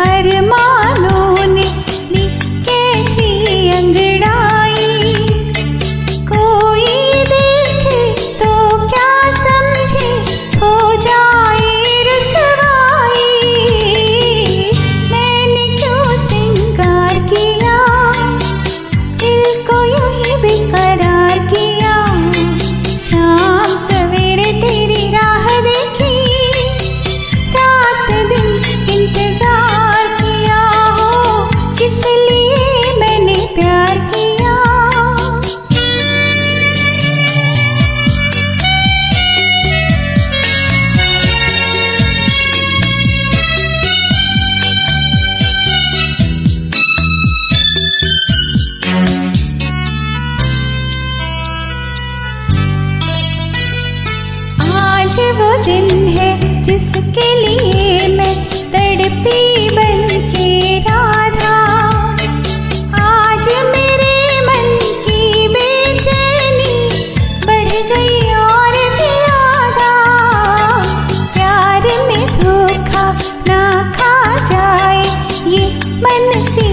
अरमानों ने दी कैसी अंगड़ाई। कोई देखे तो क्या समझे, हो जाए रुसवाई। मैंने क्यों श्रृंगार किया, दिल को यूं ही बेकरार किया। शाम सवेरे तेरी राह देखी, रात दिन इंतजार किया। हो किस लिए मैंने प्यार किया। आज वो दिन है जिसके लिए मैं तड़पी बन के राधा। आज मेरे मन की बेचैनी बढ़ गई और ज्यादा। प्यार में धोखा ना खा जाए ये मन सी